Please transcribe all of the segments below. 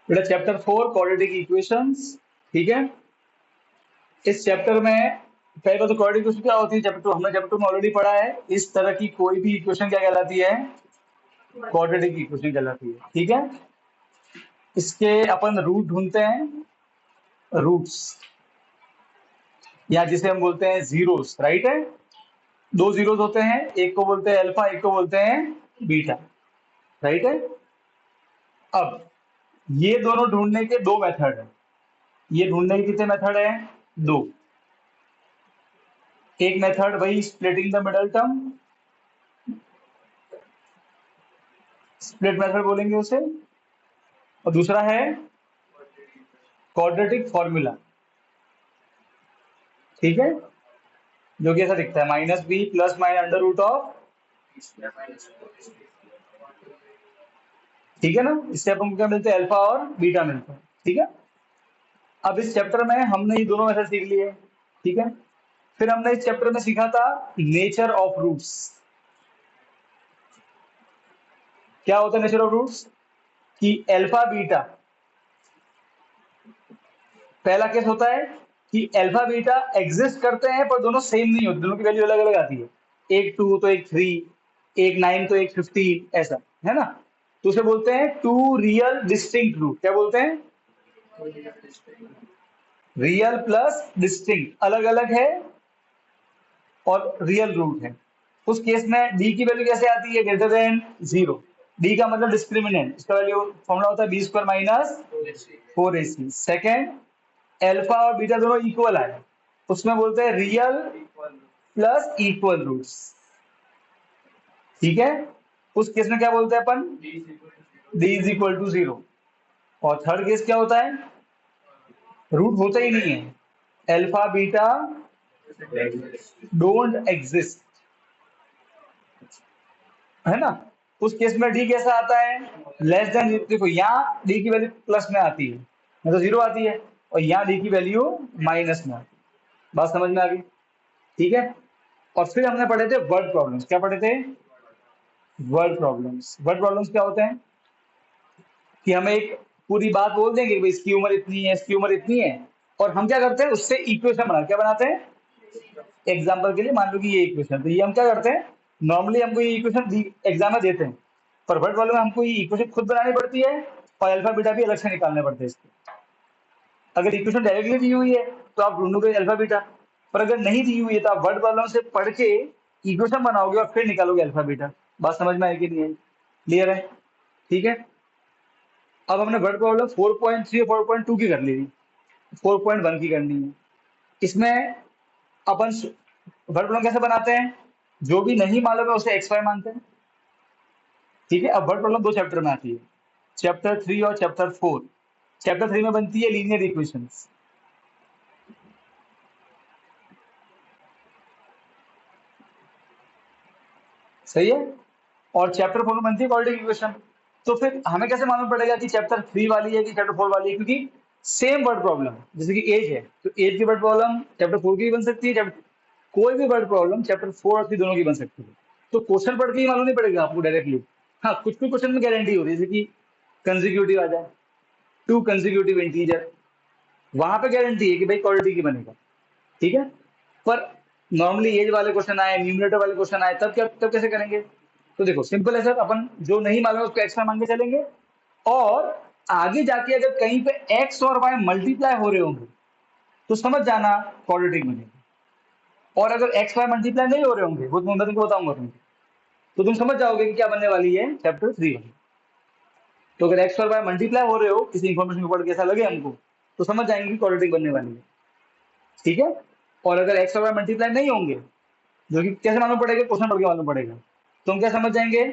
बेटा chapter 4 quadratic equations, ठीक है। इस चैप्टर में पहले बात तो क्वाड्रेटिक इक्वेशन क्या होती है, चैप्टर हमने चैप्टर में ऑलरेडी पढ़ा है। इस तरह की कोई भी इक्वेशन क्या कहलाती है, क्वाड्रेटिक इक्वेशन कहलाती है, ठीक है। इसके अपन रूट ढूंढते हैं, रूट्स, या जिसे हम बोलते हैं जीरोस, राइट है। दो जीरोस होते हैं, एक को बोलते हैं अल्फा, एक को बोलते हैं बीटा, राइट है। अब ये दोनों ढूंढने के दो मेथड है। ये ढूंढने के कितने मेथड है, दो। एक मेथड वही splitting the middle term, split method बोलेंगे उसे, और दूसरा है क्वाड्रेटिक फॉर्मूला, ठीक है, जो कि ऐसा दिखता है minus B plus minus under root of, ठीक है ना। इससे अपन क्या मिलते हैं, अल्फा और बीटा मिलते हैं, ठीक है। अब इस चैप्टर में हमने ये दोनों मेथड सीख लिए, ठीक है। फिर हमने इस चैप्टर में सीखा था नेचर ऑफ रूट्स। क्या होता है नेचर ऑफ रूट्स, कि अल्फा बीटा, पहला केस होता है कि अल्फा बीटा एग्जिस्ट करते हैं पर दोनों सेम नहीं होते, दोनों की वैल्यू अलग अलग आती है। एक 2 तो एक 3, एक 9 तो एक 15, ऐसा है ना। तो उसे बोलते हैं टू रियल डिस्टिंक्ट रूट। क्या बोलते हैं, रियल प्लस डिस्टिंक्ट, अलग अलग है और रियल रूट है। उस केस में डी की वैल्यू कैसे आती है, ग्रेटर देन जीरो। डी का मतलब डिस्क्रिमिनेंट, इसका वैल्यू फॉर्मूला होता है B square minus 4ac। Second, alpha और बीटा दोनों इक्वल आए, उसमें बोलते हैं रियल प्लस इक्वल रूट्स, ठीक है। उस केस में क्या बोलते हैं अपन, D is equal to zero. और थर्ड केस क्या होता है, रूट होता ही नहीं है, अल्फा बीटा डोंट एग्जिस्ट, है ना। उस केस में डी कैसा आता है, लेस देन। देखो यहाँ डी की वैल्यू प्लस में आती है, मतलब जीरो आती है, और यहाँ डी की वैल्यू माइनस में आती है। बात समझ में आ गई, ठीक है। और फिर हमने पढ़े थे वर्ड प्रॉब्लम्स। क्या पढ़े थे, वर्ड प्रॉब्लम्स। वर्ड प्रॉब्लम्स क्या होते हैं, कि हमें एक पूरी बात बोल देंगे कि भाई इसकी उम्र इतनी है, इसकी उम्र इतनी है, और हम क्या करते हैं उससे इक्वेशन बना, क्या बनाते हैं। एग्जाम्पल के लिए मान लो कि ये इक्वेशन, तो ये हम क्या करते हैं, नॉर्मली हमको ये इक्वेशन एग्जाम में देते हैं, पर वर्ड प्रॉब्लम में हमको ये इक्वेशन खुद बनानी पड़ती है और अल्फा बीटा भी अलग से निकालने पड़ते हैं इसके। अगर इक्वेशन डायरेक्टली दी हुई है तो आप ढूंढोगे अल्फा बीटा, पर अगर नहीं दी हुई है तो आप वर्ड प्रॉब्लम से पढ़ के इक्वेशन बनाओगे और फिर निकालोगे अल्फा बीटा। बात समझ में आएगी, नहीं है, क्लियर है, ठीक है। अब हमने वर्ड प्रॉब्लम 4.3 और 4.2 की कर ली थी, 4.1 की करनी है। इसमें अपन वर्ड प्रॉब्लम कैसे बनाते हैं, जो भी नहीं मालूम है उसे एक्स वाई मानते हैं, ठीक है। अब वर्ड प्रॉब्लम दो चैप्टर में आती है, चैप्टर 3 और चैप्टर 4। चैप्टर 3 में बनती है लीनियर इक्वेशंस, सही है, और चैप्टर 4 में बनती है क्वाड्रेटिक इक्वेशन। तो फिर हमें कैसे मालूम पड़ेगा कि चैप्टर 3 वाली है कि चैप्टर 4 वाली है, क्योंकि सेम वर्ड प्रॉब्लम, जैसे कि एज है तो एज की वर्ड प्रॉब्लम चैप्टर 4 की भी बन सकती है, चैप्टर कोई भी वर्ड प्रॉब्लम चैप्टर 4 और 3 दोनों की बन सकती है। तो क्वेश्चन पढ़ के ही मालूम नहीं पड़ेगा आपको डायरेक्टली। हाँ, कुछ कुछ क्वेश्चन में गारंटी होती है, जैसे कि कंजिक्यूटिव आ जाए, टू कंजिक्यूटिव इंटीजर, वहां पे गारंटी है कि भाई क्वाड्रेटिक ही बनेगा, ठीक है। पर नॉर्मली एज वाले क्वेश्चन आए, न्यूमरेटर वाले क्वेश्चन आए, तब कैसे करेंगे। तो देखो सिंपल है सर, अपन जो नहीं मालूम है उसको एक्स में मान के चलेंगे, और आगे जाके अगर कहीं पे एक्स और वाई मल्टीप्लाई हो रहे होंगे तो समझ जाना क्वाड्रेटिक बनेगा। और अगर एक्स वाई मल्टीप्लाई नहीं हो रहे होंगे, वो मैं तुमको बताऊंगा तुमको, तो तुम समझ जाओगे कि क्या बनने वाली है चैप्टर 3 में। तो अगर एक्स और वाई मल्टीप्लाई हो रहे हो किसी इन्फॉर्मेशन को पढ़ के ऐसा लगे हमको, तो समझ जाएंगे कि क्वाड्रेटिक बनने वाली है, ठीक है। और अगर एक्स और वाई मल्टीप्लाई नहीं होंगे, जो कि कैसे मालूम पड़ेगा, क्वेश्चन पढ़ के मालूम पड़ेगा, तो हम क्या समझ जाएंगे,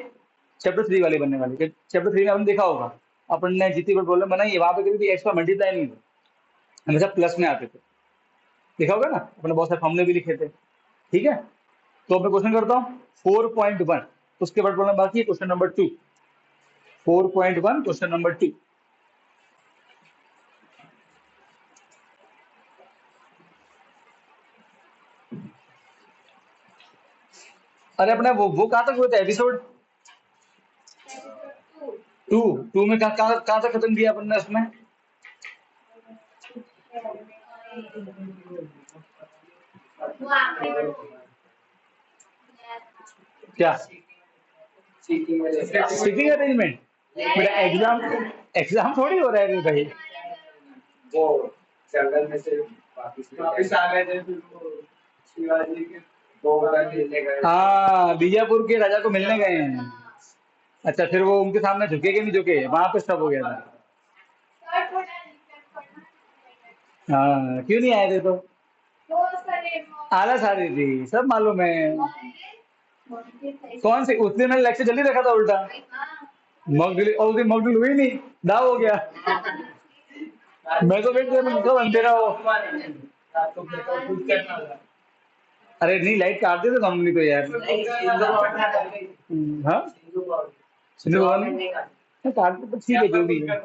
चैप्टर 3 वाले बनने वाले। चैप्टर 3 में आपने देखा होगा, अपन ने जितनी बार प्रॉब्लम बनाई है वहां पे कभी भी एक्स का मल्टीप्लाई नहीं हुआ, हमेशा प्लस में आते थे, देखा होगा ना, अपने बहुत सारे फॉर्मूले भी लिखे थे, ठीक है। तो मैं क्वेश्चन करता हूँ 4.1, उसके बाद प्रॉब्लम बाकी है क्वेश्चन नंबर 2। 4.1 question number 2। अरे अपने वो कहाँ तक हुए थे एपिसोड, टू टू में कहाँ तक खत्म किया अपन ने उसमें? क्या सीटिंग अरेंजमेंट? मेरा एग्जाम एग्जाम थोड़ी हो रहा है रे भाई। वो जंगल में से वापिस आ गए थे, फिर वो शिवाजी के वो उधर मिलने गए। हाँ, बीजापुर के राजा को मिलने गए हैं। अच्छा, फिर वो उनके सामने झुके कि नहीं झुके, वहां पे स्टॉप हो गया था। हाँ, क्यों नहीं आए थे तो? आलस आ रही थी, सब मालूम है। कौन सी? उस दिन मैंने लेक्चर जल्दी रखा था उल्टा। मॉकड्रिल, और उस दिन मॉकड्रिल हुई नहीं, दाव हो गया। मैं तो वेट कर कब अंधेरा हो। अरे नहीं, लाइट काट दे तो नॉर्मली तो यार। हाँ, सिंधु भवन में काट दे तो ठीक है, जो भी है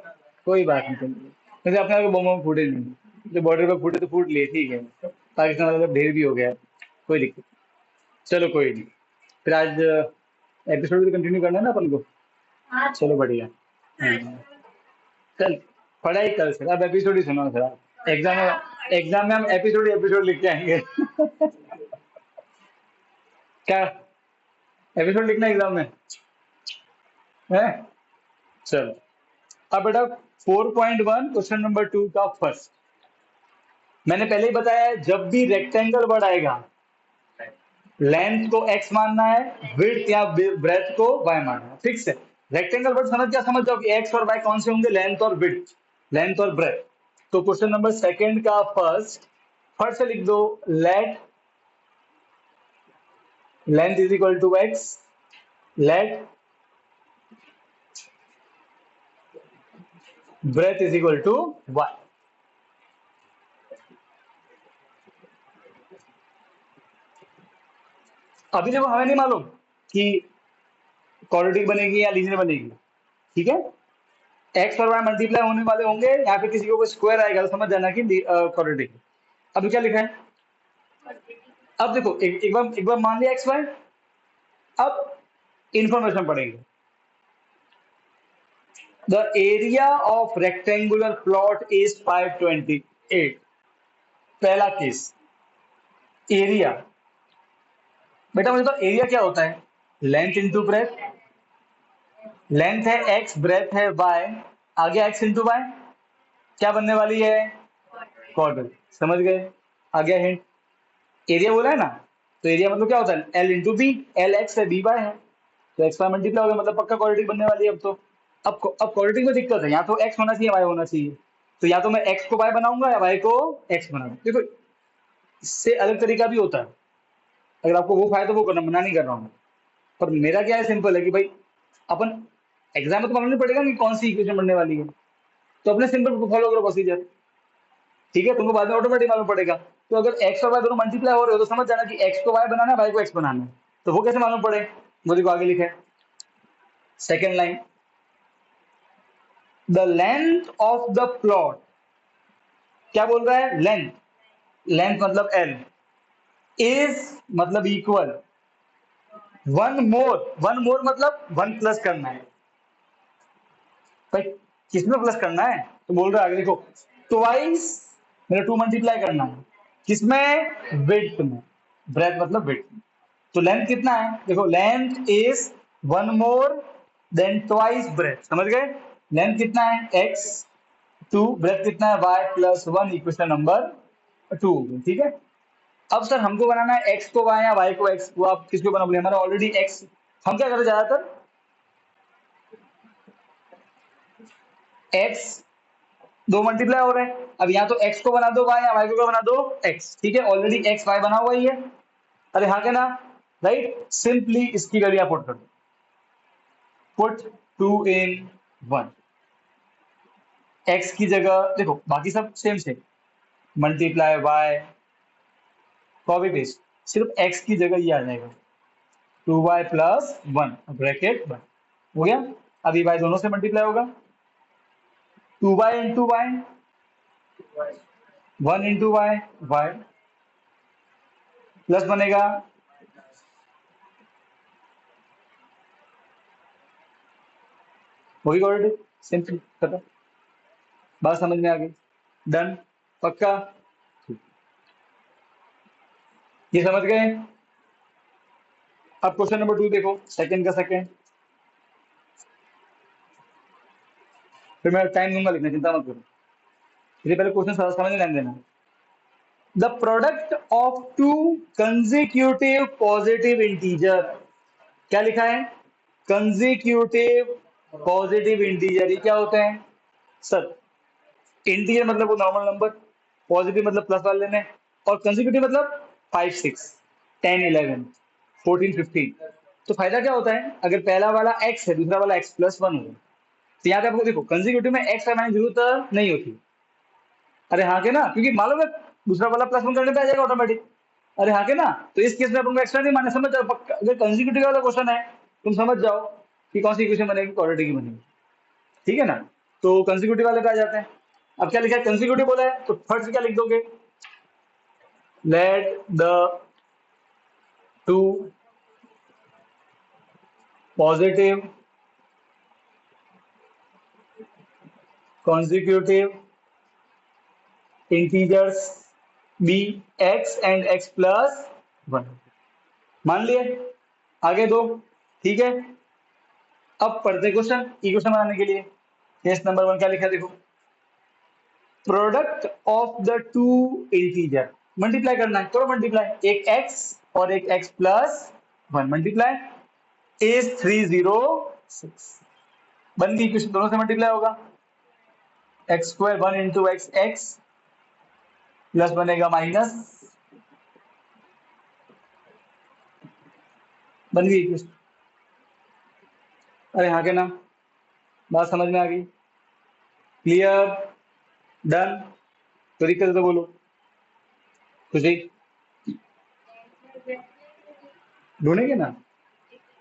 कोई बात नहीं। चलिए, वैसे अपने को बम फूटे नहीं, जो बॉर्डर पे फूटे तो फूट लिए, ठीक है। पाकिस्तान वाला तो ढेर भी हो गया, कोई दिक्कत। चलो कोई नहीं, फिर आज एपिसोड भी कंटिन्यू करना है ना अपन को। चलो बढ़िया। हाँ, चल पढ़ाई कर सर, अब एपिसोड ही सुनो सर। एग्जाम में हम एपिसोड एपिसोड लिख के आएंगे। क्या एपिसोड लिखना एग्जाम में है? चलो, अब बेटा 4.1 क्वेश्चन नंबर 2 का फर्स्ट। मैंने पहले ही बताया है, जब भी रेक्टेंगल वर्ड आएगा, लेंथ को x मानना है, विड्थ या ब्रेथ को y मानना है, फिक्स है। रेक्टेंगल वर्ड समझ जाओ कि x और y कौन से होंगे, लेंथ और विड्थ, लेंथ और ब्रेथ। तो क्वेश्चन नंबर सेकंड का फर्स्ट से लिख दो, let length is equal to x, let breadth is equal to y। अभी देखो, हमें नहीं मालूम कि क्वाड्रेटिक बनेगी या लीनियर बनेगी, ठीक है। एक्स और वाई मल्टीप्लाई होने वाले होंगे, यहाँ पे किसी को कोई स्क्वायर आएगा तो समझ जाना कि क्वाड्रेटिक। अभी क्या लिखा है? अब देखो, एक बार मान लिया एक्स वाई। अब इंफॉर्मेशन पढ़ेंगे। The area of rectangular plot is 528। पहला केस, एरिया। बेटा मुझे तो एरिया क्या होता है, लेंथ इंटू ब्रेथ। लेंथ है एक्स, ब्रेथ है वाई, आगे एक्स इंटू वाई, क्या बनने वाली है? क्वाड्रेटिक। समझ गए? आ गया हिंट। एरिया बोला है ना, तो एरिया मतलब क्या होता है, L into B. L X है, बी वाई है, तो एक्स वाई मल्टीप्लाई हो गया, मतलब पक्का क्वाड्रेटिक बनने वाली है अब तो। अब क्वाड्रेटिक में दिक्कत है, या तो एक्स होना चाहिए, वाई होना चाहिए। तो या तो मैं एक्स को वाई बनाऊंगा या वाई को एक्स बनाऊंगा। देखो, इससे अलग तरीका भी होता है, अगर आपको वो फायदा तो वो करना, मना नहीं कर रहा हूँ। पर मेरा क्या है, सिंपल है कि भाई अपन एग्जाम में तो मालूम नहीं पड़ेगा कि कौन सी इक्वेशन बनने वाली है, तो अपने सिंपल फॉलो करो प्रोसीजर, ठीक है। तुमको बाद में ऑटोमेटिक मालूम पड़ेगा। तो अगर एक्स और वाई दोनों मल्टीप्लाई हो रहे हो तो समझ जाना कि एक्स को वाई बनाना है, वाई को एक्स बनाना है। तो वो कैसे मालूम पड़े, वो देखो आगे लिखा है, second line, the length of the plot. क्या बोल रहा है? लेंथ, लेंथ मतलब एल, इज मतलब इक्वल, वन मोर मतलब वन प्लस करना है। भाई किसमें प्लस करना है? तो बोल रहा है आगे देखो, ट्वाइस, मेरा टू मल्टीप्लाई करना है किसमें? विड्थ में। ब्रेथ मतलब विड्थ में। तो लेंथ कितना है? देखो, length is one more than twice breadth. समझ गए? लेंथ कितना है? एक्स, टू, ब्रेथ कितना है? Y plus one, equation number two. ठीक है। अब सर हमको बनाना है एक्स को वाई या वाई को एक्स, वो आप किसको बना बोले, हमारा ऑलरेडी एक्स। हम क्या करते ज्यादातर, एक्स दो मल्टीप्लाई हो रहे हैं, अब यहाँ तो एक्स को बना दो वाई या वाई को बना दो एक्स, ठीक है। ऑलरेडी एक्स वाई बना हुआ ही है, अरे हाँ क्या ना, राइट। सिंपली इसकी वैल्यू पुट कर दो, put two in one. X की जगह देखो, बाकी सब same same, multiply Y, copy paste, सिर्फ एक्स की जगह ये आ जाएगा, two Y plus one, bracket one, हो गया। अभी वाई दोनों से मल्टीप्लाई होगा, two Y into Y, one into Y, Y plus बनेगा, वो भी क्वाड्रेटिक, सिंपल खत्म। बात समझ में आ गई? डन, पक्का? ये समझ गए? अब क्वेश्चन नंबर 2 देखो, सेकंड का सेकंड, फिर मैं टाइम दूंगा लिखने, चिंता मत करो। इसलिए पहले क्वेश्चन समझ में लेने देना। The product of to consecutive positive integer, क्या लिखा है? Consecutive positive integer. ये क्या होते हैं सर? इंटीजर मतलब वो नॉर्मल नंबर, पॉजिटिव मतलब प्लस वाले लेने, और कंसेक्यूटिव मतलब 5 6 10 11 14 15। तो फायदा क्या होता है? अगर पहला वाला x है, दूसरा वाला x प्लस 1 होगा, तो यहाँ पे आपको देखो कंसेक्यूटिव में x लगाने की जरूरत नहीं होती। अरे हाँ के ना, क्योंकि मालूम है दूसरा वाला प्लस 1 करने पे आ जाएगा ऑटोमेटिक। अरे हाँ के ना, तो इस केस में अपन को एक्स्ट्रा नहीं माने, समझ जाओ पक्का। अगर कंसेक्यूटिव वाला क्वेश्चन है, तुम समझ जाओ कि कौन सी इक्वेशन बनेगी, क्वाड्रेटिक की बनेगी। ठीक है ना? तो कंसेक्यूटिव वाले पे आ जाते हैं। अब क्या लिखा है? कंसेक्यूटिव बोला है, तो फर्स्ट क्या लिख दोगे? Let the two positive consecutive integers be x and x plus 1। मान लिए? आगे दो, ठीक है। अब पढ़ते क्वेश्चन, इक्वेशन बनाने के लिए। केस नंबर 1 क्या लिखा है देखो, product of the two integer, multiply करना है, करो मल्टीप्लाई, एक x और एक x प्लस 1, मल्टीप्लाई इज 306। बन गई इक्वेशन, दोनों से मल्टीप्लाई होगा, x square 1 into x x plus बनेगा माइनस, बन गई इक्वेशन। अरे हाँ के ना, बात समझ में आ गई? क्लियर? डन? तरीके से तो बोलो खुशी। ढूंढेंगे ना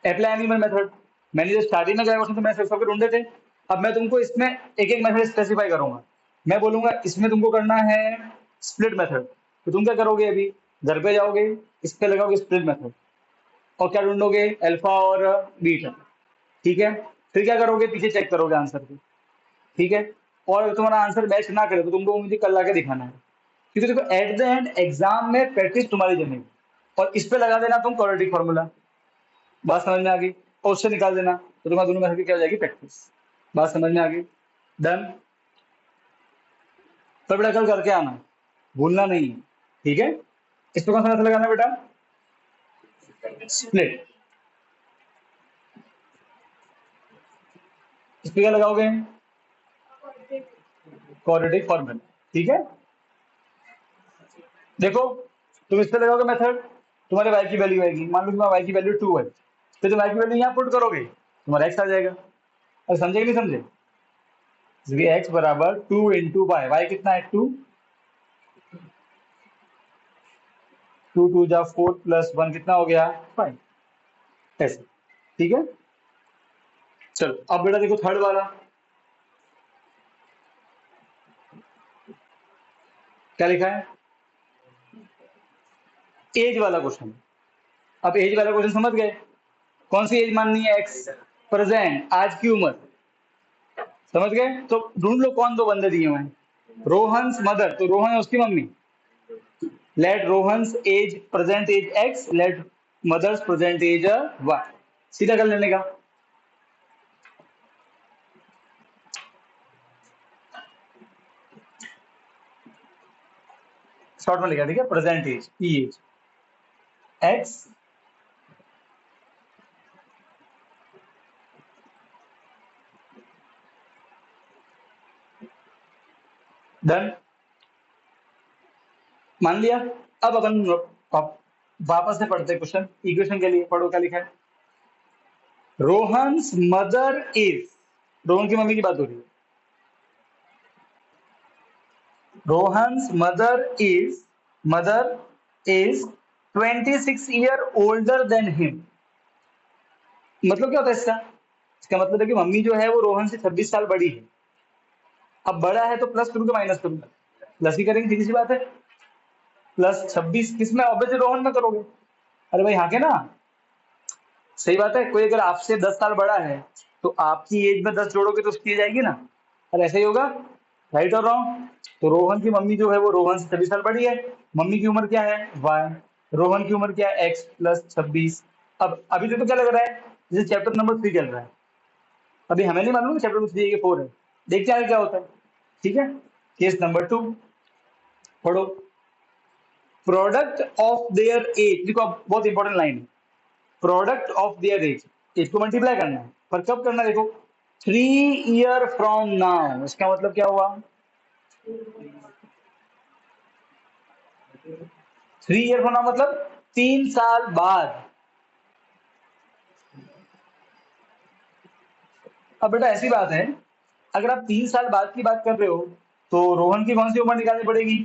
अप्लाई एनिमल मेथड। मैंने जो स्टार्टिंग में गया क्वेश्चन तो मैंने सबके ढूंढे थे। अब मैं तुमको इसमें एक एक मेथड स्पेसिफाई करूंगा। मैं बोलूंगा इसमें तुमको करना है स्प्लिट मेथड, तो तुम क्या करोगे? अभी घर पे जाओगे, इस पे लगाओगे स्प्लिट मेथड, और क्या ढूंढोगे? अल्फा और बीटा। ठीक है, फिर क्या करोगे? पीछे चेक करोगे आंसर को। ठीक है, और अगर तुम्हारा आंसर मैच ना करे तो तुमको मुझे कल लाके दिखाना है, क्योंकि देखो एट द एंड एग्जाम में प्रैक्टिस तुम्हारी जमेगी। और इस पे लगा देना तुम क्वाड्रेटिक फॉर्मूला। बात समझ में आ गई? और उससे निकाल देना, तो तुम्हारा दोनों में क्या हो जाएगी? प्रैक्टिस। बात समझ में आ गई? डन? पर बेटा कल करके आना, भूलना नहीं है, ठीक है? इस पे कौन सा मैथड लगाना है बेटा? स्प्लिट। इस पे क्या लगाओगे? Quadratic formula. ठीक है, देखो तुम इस पे लगाओगे मेथड, तुम्हारे y की वैल्यू आएगी, मान लो तुम्हारा y की वैल्यू 2 है, तो तुम y की वैल्यू यहाँ पुट करोगे, तुम्हारा x आ जाएगा। अरे समझे कि नहीं समझे? x बराबर 2 इंटू वाई, वाई कितना है? 2, 2 2 जा 4 प्लस 1 कितना हो गया? 5। ऐसे, ठीक है। चलो अब बेटा देखो थर्ड वाला क्या लिखा है, एज वाला क्वेश्चन। अब एज वाला क्वेश्चन समझ गए? कौन सी एज माननी है? x, प्रेजेंट, आज की उम्र। समझ गए? तो ढूंढ लो कौन दो बंदे दिए हुए हैं। रोहन्स मदर, तो रोहन है उसकी mummy. Let Rohan's age present age x, let mother's present age y। सीधा कर लेने का। शॉर्ट में लिखा, ठीक है, प्रेजेंट एज, ई एज x डन, मान लिया। अब अपन वापस से पढ़ते क्वेश्चन, इक्वेशन के लिए पढ़ो क्या लिखा है। रोहन्स मदर इज, रोहन की मम्मी की बात हो रही है। Rohan's mother is 26 year older than him. मतलब क्या होता है इसका? इसका मतलब है कि मम्मी जो है वो रोहन से 26 साल बड़ी है। अब बड़ा है तो प्लस करूँ कि माइनस करूँ? प्लस ही करेंगे, सीधी सी बात है। प्लस 26 किसमें? ऑब्वियसली रोहन में करोगे। अरे भाई हाँ के ना, सही बात है। कोई अगर आपसे 10 साल बड़ा है तो आपकी एज में 10 जोड़ोगे तो उसकी एज आएगी ना, और ऐसा ही होगा, राइट और रॉन्ग। तो रोहन की मम्मी जो है वो रोहन से 26 साल बड़ी है, मम्मी की उम्र क्या है y, रोहन की उम्र क्या है x प्लस 26। अब अभी तो क्या लग रहा है, जैसे चैप्टर नंबर 3 चल रहा है, अभी हमें नहीं मालूम कि चैप्टर नंबर 3 है कि 4 है, देखते हैं क्या होता है। ठीक है, केस नंबर 2 पढ़ो। प्रोडक्ट ऑफ देयर एज, देखो अब बहुत इंपॉर्टेंट लाइन है, प्रोडक्ट ऑफ देयर एज को मल्टीप्लाई करना है, पर कब करना है देखो, 3 ईयर फ्रॉम नाउ, इसका मतलब क्या हुआ, 3 ईयर फ्रॉम नाउ मतलब 3 साल बाद। अब बेटा ऐसी बात है, अगर आप 3 साल बाद की बात कर रहे हो तो रोहन की कौन सी उम्र निकालनी पड़ेगी,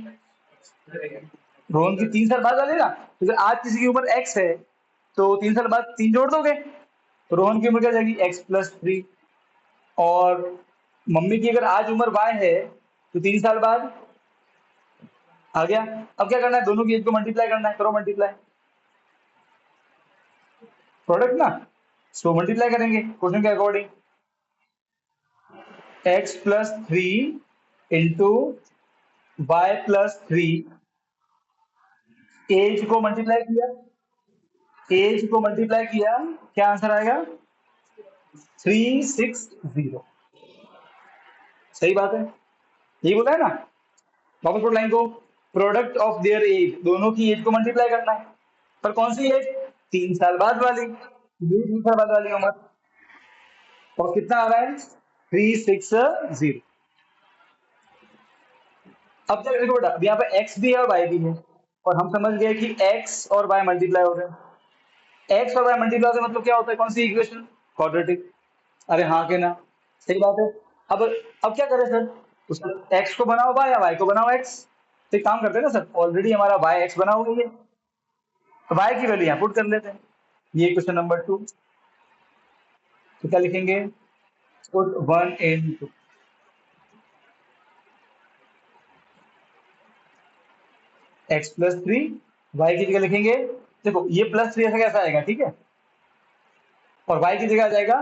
रोहन की 3 साल बाद वाली ना, तो अगर आज किसी की उम्र एक्स है तो 3 साल बाद 3 जोड़ दोगे, तो रोहन की उम्र क्या जाएगी x+3, और मम्मी की अगर आज उम्र y है तो 3 साल बाद आ गया। अब क्या करना है, दोनों की एज को मल्टीप्लाई करना है, करो मल्टीप्लाई, प्रोडक्ट ना, सो मल्टीप्लाई करेंगे क्वेश्चन के according, x+3 into y+3, age को मल्टीप्लाई किया, एज को मल्टीप्लाई किया, क्या आंसर आएगा 360। सही बात है, यही बोला है ना, वापस पढ़ो लाइन को, प्रोडक्ट ऑफ देयर एज, दोनों की एज को मल्टीप्लाई करना है, पर कौन सी एज, 3 साल बाद वाली, ये 3 साल बाद वाली उम्र, और कितना आ रहा है 360। अब तक देखो बेटा, अब यहाँ पे x भी है और y भी है, और हम समझ गए कि x और y मल्टीप्लाई हो रहे हैं, x और y मल्टीप्लाई होते हैं मतलब क्या होता है, कौन सी इक्वेशन, क्वाड्रेटिक। अरे हाँ के ना, सही बात है। अब क्या करें सर, तो सर x को बनाओ y या y को बनाओ x, तो एक काम करते हैं ना सर, ऑलरेडी हमारा y x बना हुआ है, तो y की वैल्यू यहाँ पुट कर लेते हैं, ये क्वेश्चन नंबर 2। तो क्या लिखेंगे, पुट 1 इन x+3, y की जगह लिखेंगे, देखो ये +3 ऐसा कैसा आएगा, ठीक है, और y की जगह आ जाएगा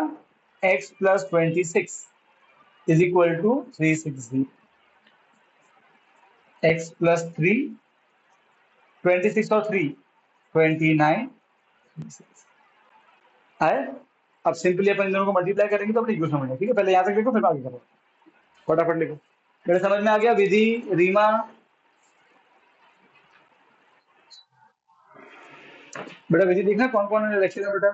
x+26 is equal to 360, x+3, 26 और 3 29 आए। अब सिंपली अपन इन दोनों को मल्टीप्लाई करेंगे तो अपनी इक्वेशन बन जाएगी, ठीक है, पहले यहाँ तक लिखो फिर आगे करो, फटाफट लिखो, मेरे समझ में आ गया विधि, रीमा, बेटा विधि देखना कौन कौन है लेक्चर में बेटा,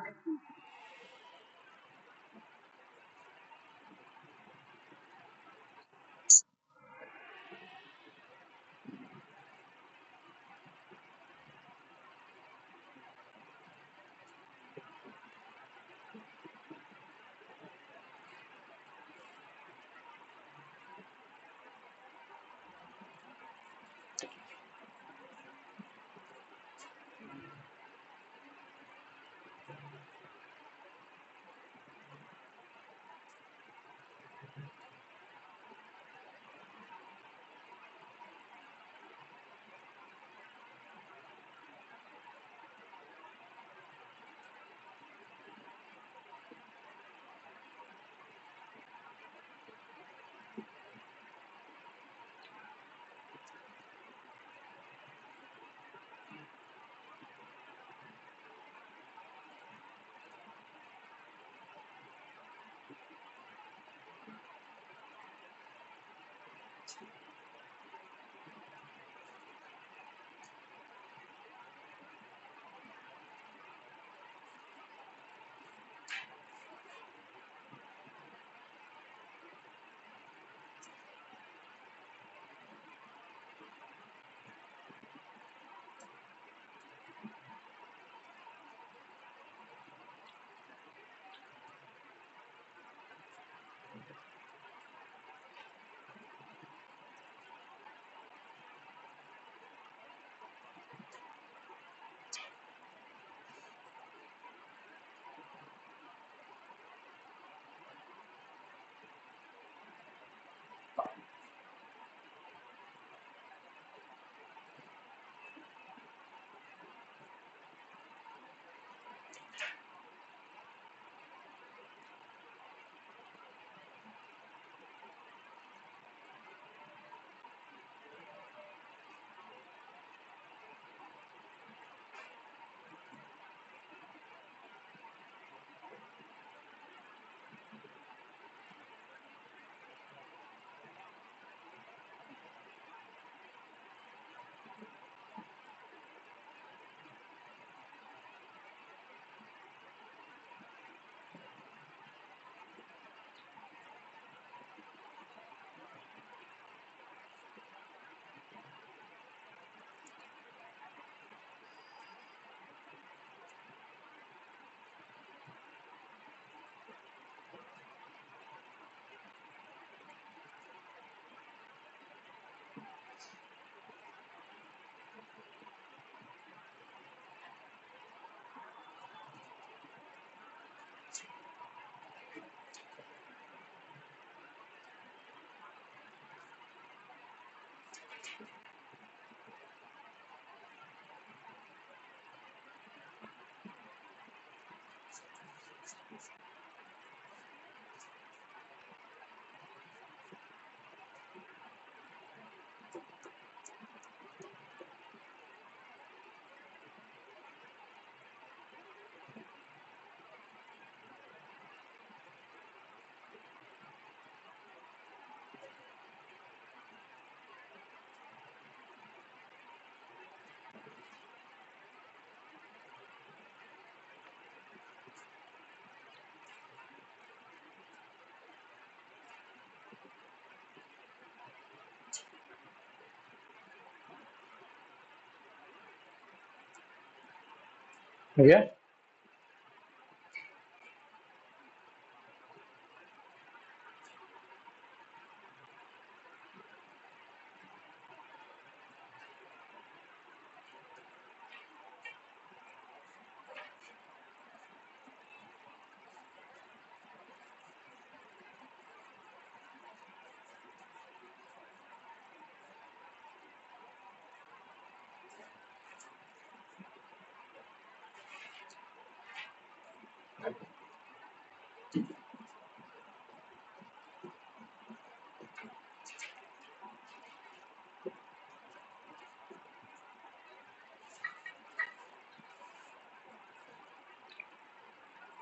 हो गया?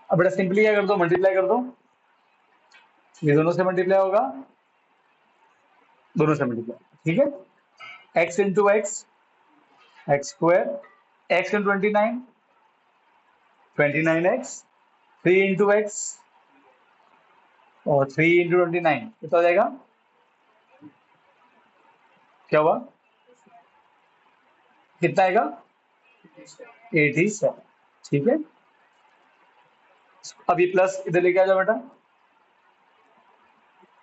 अब बेटा सिंपली क्या कर दो, मल्टीप्लाई कर दो, ये दोनों से मल्टीप्लाई होगा, दोनों से मल्टीप्लाई, ठीक है? X into x, x square, x into 29, 29x, 3 into x और 3 इंटू 29 कितना हो जाएगा? क्या हुआ? कितना आएगा? 87, ठीक है? अब ये प्लस इधर लेके आ जाओ बेटा,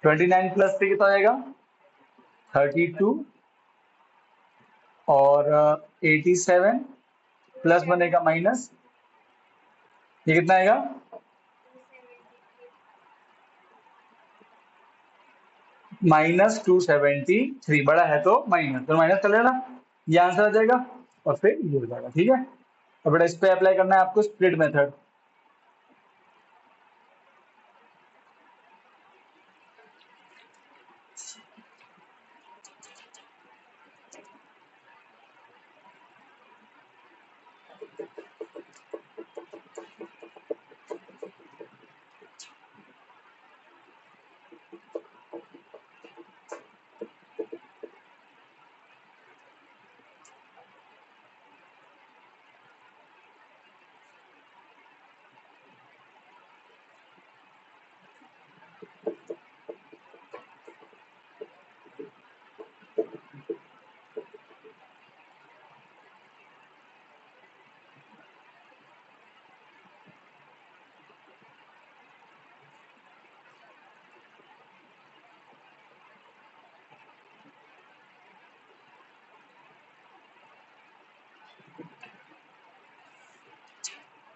29 प्लस 3 कितना हो जाएगा? 32 और 87 प्लस बनेगा माइनस, ये कितना आएगा? -273, बड़ा है तो माइनस, तो माइनस कर लेना, ये आंसर आ जाएगा और फिर ये हो जाएगा, ठीक है? अब बेटा इस पे अप्लाई करना है आपको स्प्लिट मेथड।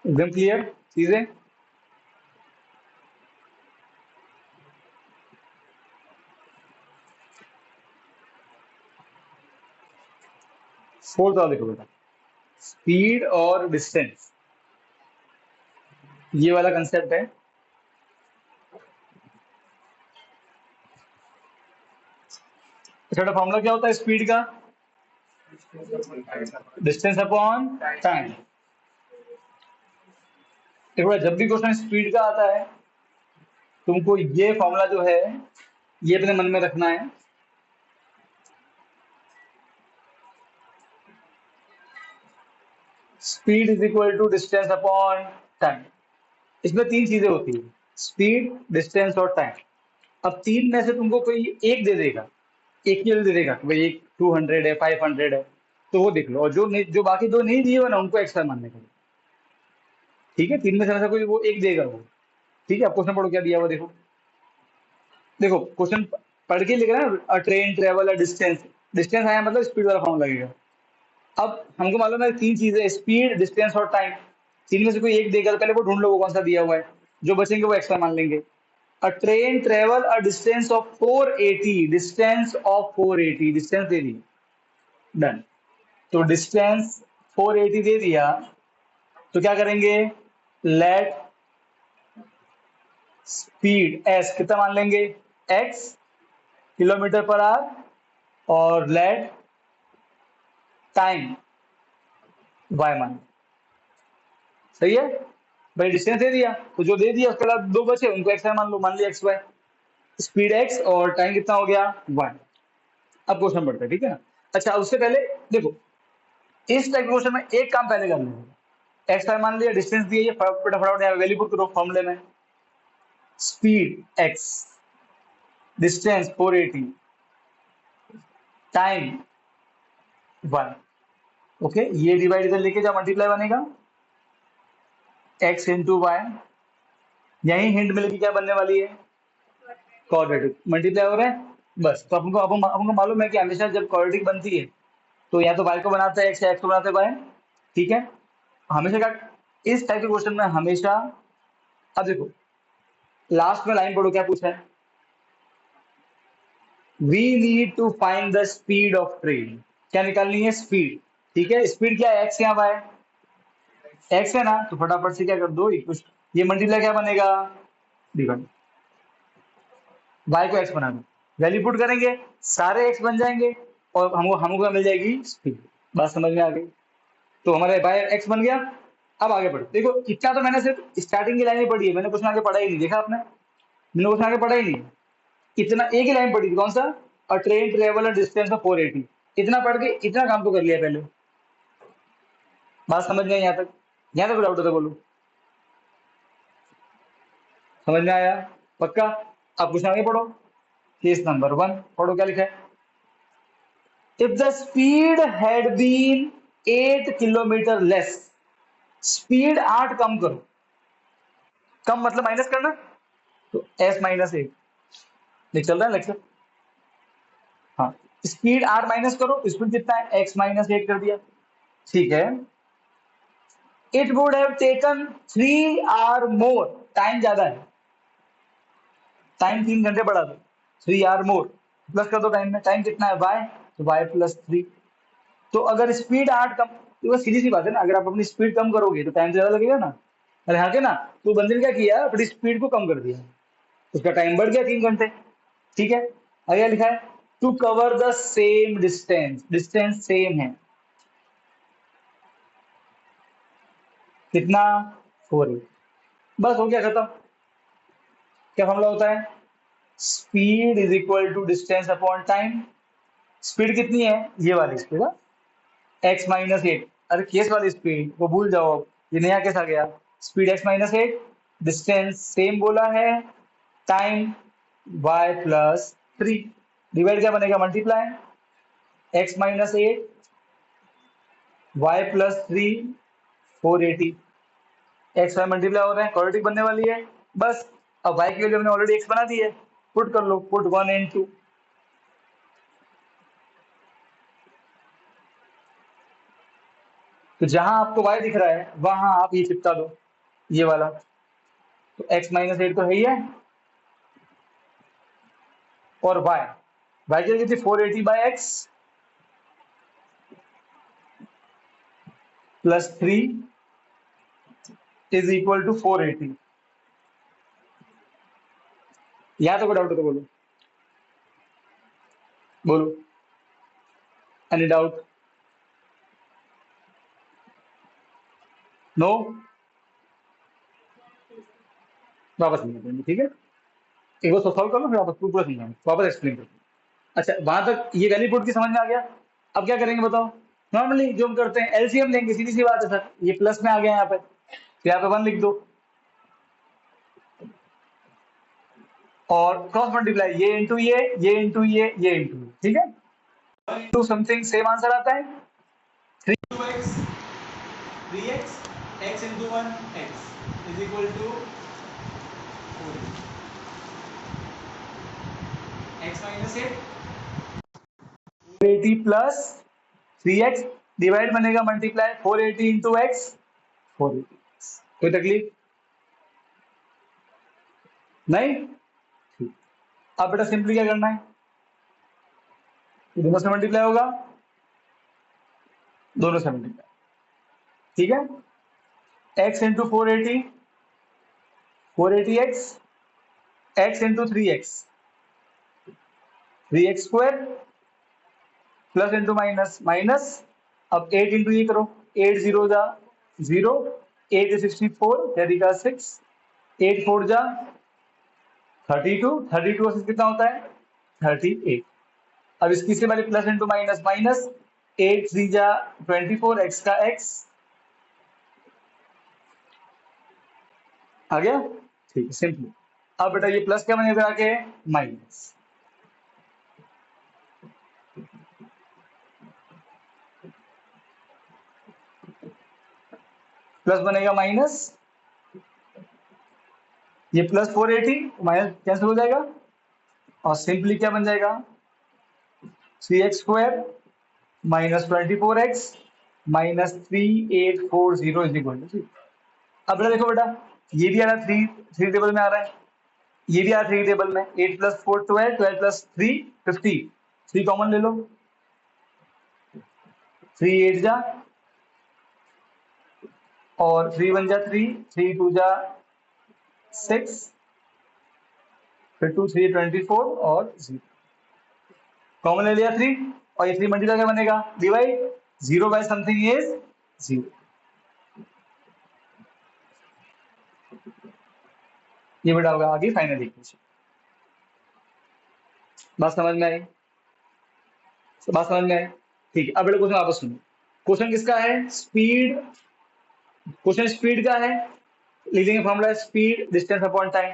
एकदम क्लियर चीजें? फोर्थ वाला देखो बेटा, स्पीड और डिस्टेंस, ये वाला कंसेप्ट है। छोटा फॉर्मूला क्या होता है स्पीड का? Distance upon time. देखो बेटा, जब भी क्वेश्चन स्पीड का आता है तुमको ये फॉर्मूला जो है ये अपने मन में रखना है। Speed is equal to distance upon time. इसमें तीन चीजें होती है, स्पीड, डिस्टेंस और टाइम। अब तीन में से तुमको कोई एक दे देगा, एक ही दे देगा कि भाई एक 200 है, 500 है, तो वो देख लो, और जो नहीं, जो बाकी दो नहीं दिए हुए ना उनको एक्स्ट्रा मानने का, ठीक है? तीन में से हमेशा कोई वो एक देगा वो, ठीक है? अब क्वेश्चन पढ़ो क्या दिया हुआ, देखो देखो क्वेश्चन पढ़ के लिख रहा है, ट्रेन, ट्रेवल, डिस्टेंस, डिस्टेंस आया मतलब स्पीड वाला फॉर्म लगेगा। अब हमको मालूम है तीन चीजें, स्पीड, डिस्टेंस और टाइम, तीन में से कोई एक देगा, तो पहले वो ढूंढ लो वो कौन सा दिया हुआ है, जो बचेंगे वो एक्स्ट्रा मान लेंगे। अ train travel a distance of 480, distance of 480, distance they the, done. तो डिस्टेंस 480 दे दिया, तो क्या करेंगे? लेट स्पीड एस कितना मान लेंगे? एक्स किलोमीटर पर आवर, और लेट टाइम वाई मान, सही है? भाई डिस्टेंस दे दिया, तो जो दे दिया उसके बाद दो बचे उनको एक्स वाई मान लो, मान लिया एक्स वाई, स्पीड एक्स और टाइम कितना हो गया? वन। अब क्वेश्चन बढ़ता है, ठीक है ना? अच्छा उससे पहले देखो, इस टाइप क्वेश्चन में एक काम पहले कर लेंगे, एक्स वाई मान लिया, डिस्टेंस दिया, ये फटाफट यहाँ वैल्यू पुट करो फॉर्मूले में, speed x, distance 480, time 1, okay? ये डिवाइड इधर लेके जाओ, मल्टीप्लाई बनेगा, x इंटू वाई, यही हिंट मिलेगी क्या बनने वाली है, क्वाड्रेटिक मल्टीप्लाई हो रहा है बस। तो हमको मालूम है कि हमेशा जब क्वाड्रेटिक बनती है तो या तो y को बनाता है x या x को बनाता है y, ठीक है। हमेशा क्या, इस टाइप के क्वेश्चन में हमेशा, अब देखो लास्ट में लाइन पढ़ो क्या पूछा है, we need to find the speed of train, क्या निकालनी है, स्पीड, ठीक है। स्पीड क्या है, x या y, x है ना, तो फटाफट से क्या कर दो, कुछ ये मल्टीप्लाई क्या बनेगा, डिवाइड, y को x बना दो, वैल्यू पुट करेंगे सारे x बन जाएंगे और हमको मिल जाएगी स्पीड। बात समझ में आ गई, तो हमारे बाय x बन गया। अब आगे बढ़ो, देखो इतना तो मैंने सिर्फ स्टार्टिंग की लाइन ही पढ़ी है, मैंने कुछ आगे पढ़ा ही नहीं, देखा आपने, मैंने कुछ आगे पढ़ा ही नहीं, इतना एक ही लाइन पढ़ी थी, कौन सा, अ ट्रेन ट्रेवल डिस्टेंस ऑफ 480, इतना पढ़ के इतना काम तो कर लिया पहले। बात समझ में आई यहाँ तक, यहाँ तक डाउट होता बोलो, समझ में आया पक्का। अब कुछ आगे पढ़ो, केस नंबर 1 पढ़ो क्या लिखा है, if the speed had been 8 kilometre less, speed 8 कम करो, कम मतलब माइनस करना, तो s माइनस 8, नहीं चल रहा है लेक्चर, हाँ, स्पीड 8 माइनस करो, स्पीड कितना है, x माइनस 8 कर दिया, ठीक है। It would have taken 3 hour more, time ज्यादा है, टाइम 3 घंटे बढ़ा दो, 3 आवर मोर, प्लस कर दो टाइम में, टाइम कितना है y, तो y प्लस 3, तो अगर स्पीड 8 कम, तो सीधी सी बात है ना, अगर आप अपनी स्पीड कम करोगे तो टाइम ज्यादा लगेगा ना, अरे हाँ के ना, तो बंदे ने क्या किया, अपनी स्पीड को कम कर दिया, उसका टाइम बढ़ गया 3 घंटे, ठीक है। आगे लिखा है to cover the same distance, distance same है, कितना, 4, बस हो गया खत्म। क्या फॉर्मूला होता है, speed is equal to distance upon time, speed कितनी है, ये वाली स्पीड, x माइनस 8, अरे केस वाली स्पीड वो भूल जाओ, ये नया केस आ गया, speed x minus 8, distance same बोला है, टाइम y प्लस 3, डिवाइड क्या बनेगा, multiply, x minus 8 y plus 3 480, x y multiply हो रहे हैं, क्वाड्रेटिक बनने वाली है बस। अब y की वैल्यू हमने ऑलरेडी x बना दी है, पुट कर लो, पुट 1 and 2, तो जहां आपको y दिख रहा है वहां आप ये चिपका दो, ये वाला, तो x माइनस 8 तो है ही है, और y की वैल्यू थी 480 by x plus 3 is equal to 480, यहाँ तो कोई डाउट हो तो बोलो, बोलो, एनी डाउट, नो, वापस नहीं करेंगे, ठीक है, एक बार सॉल्व कर लो फिर वापस पूरा समझाऊंगा, वापस एक्सप्लेन करो। अच्छा वहां तक ये वैल्यू पुट की समझ में आ गया, अब क्या करेंगे बताओ, नॉर्मली जो हम करते हैं एलसीएम लेंगे, सीधी सी बात है सर, ये प्लस में आ गया यहाँ पे, तो यहाँ पे 1 लिख दो और क्रॉस मल्टीप्लाई, ये इंटू ये इंटू ये इंटू, ठीक है, टू समथिंग सेम आंसर आता है, 3x 3x x into 1 x is equal to 4 x minus 8 480 plus 3x, divide बनेगा मल्टीप्लाई 480 इंटू एक्स 480, कोई तकलीफ नहीं, ठीक। अब बेटा सिंपली क्या करना है, दोनों से मल्टीप्लाई होगा, दोनों से मल्टीप्लाई, ठीक है, x into 480 480 x into 3x 3x square plus into minus minus, अब 8 इंटू ये करो, 8 जीरो जा 0, 8 64 कैरी का 6, 8 4 जा 32, 32 से कितना होता है 38, अब इसकी से वाली प्लस इंटू माइनस माइनस, 8 3 जा 24 x का x आ गया, ठीक है सिंपली। अब बेटा ये प्लस क्या बनेगा आगे, माइनस, प्लस बनेगा माइनस, ये प्लस 480 माइनस कैंसिल हो जाएगा और सिंपली क्या बन जाएगा 3x² minus 24x minus 3840 is equal to 3। अब बेटा देखो बेटा, ये भी आ रहा है थ्री टेबल में आ रहा है, ये भी आ रहा है 3 टेबल में। 8 प्लस 4 12, 12 प्लस 3 50, 3 कॉमन ले लो, 3 8 जा और 3 1 जा 3, 3 2 जा 6, फिर 2 3 24 और 0 कॉमन ले लिया 3, और ये 3 मल्टीप्लाई क्या बनेगा डिवाइड 0 बाय समथिंग इज 0। ये बेटा होगा आगे फाइनल इक्वेशन। बात समझ में आई? बात समझ में आई? ठीक है, अब बेटा क्वेश्चन वापस सुनो। क्वेश्चन किसका है? स्पीड, क्वेश्चन स्पीड का है। लिख देंगे formula speed distance upon time.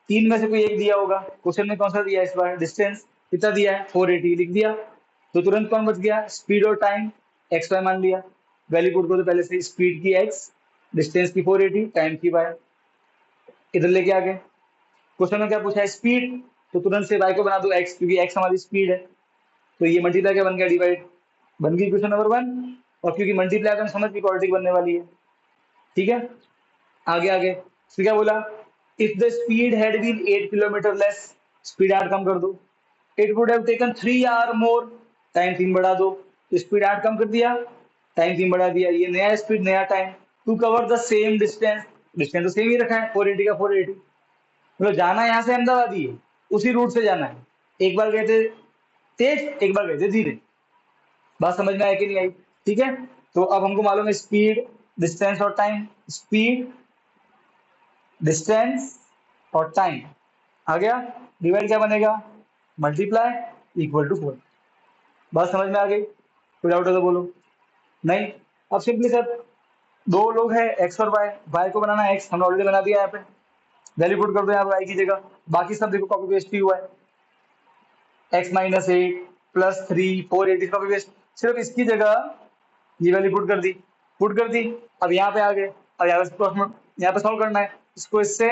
तीन में से कोई एक दिया होगा, क्वेश्चन में कौन सा दिया है इस बार? डिस्टेंस कितना दिया है? 480 लिख दिया, तो तुरंत कौन बच गया? स्पीड और टाइम, एक्स वाई मान लिया, वैल्यू पुट करो तो पहले से स्पीड की एक्स, डिस्टेंस की 480, टाइम की वाई, इधर लेके आ गए। क्वेश्चन में क्या पूछा है? स्पीड, तो तुरंत से वाई को बना दो एक्स, क्योंकि एक्स हमारी स्पीड है, तो ये मल्टीप्लाई क्या बन गया डिवाइड, बन गई क्वेश्चन नंबर 1। और क्योंकि मल्टीप्लाई तो हम समझ की क्वाड्रेटिक बनने वाली है, ठीक है। आगे आगे फिर क्या बोला? If the speed had been 8 kilometre less, speed आर कम कर दो, it would have taken 3 hour more, time 3 बढ़ा दो, तो स्पीड आर कम कर दिया, टाइम 3 बढ़ा दिया, ये नया स्पीड नया time, to cover the same distance, distance तो सेम ही रखा है 480 का 480, मतलब जाना यहाँ से अहमदाबाद ही है, उसी रूट से जाना है। एक बार गए थे तेज, एक बार गए थे धीरे। बात समझ में आया कि नहीं आई? ठीक है, तो अब हमको मालूम है स्पीड डिस्टेंस और टाइम, स्पीड डिस्टेंस और टाइम आ गया, डिवाइड क्या बनेगा? Multiply equal to 4। बात समझ में आ गई? कोई डाउट है तो बोलो। नहीं? अब सिंपली सर दो लोग हैं एक्स और वाई, वाई को बनाना है एक्स, हमने ऑलरेडी बना दिया यहाँ पे, वैल्यू पुट कर दो यहाँ पे वाई की जगह, बाकी सब देखो कॉपी पेस्ट ही हुआ है, x minus 8 plus 3 480 copy paste, सिर्फ इसकी जगह ये वैल्यू पुट कर दी, पुट कर दी। अब यहाँ पे आ गए, अब यहाँ पे सॉल्व करना है, इसको इससे,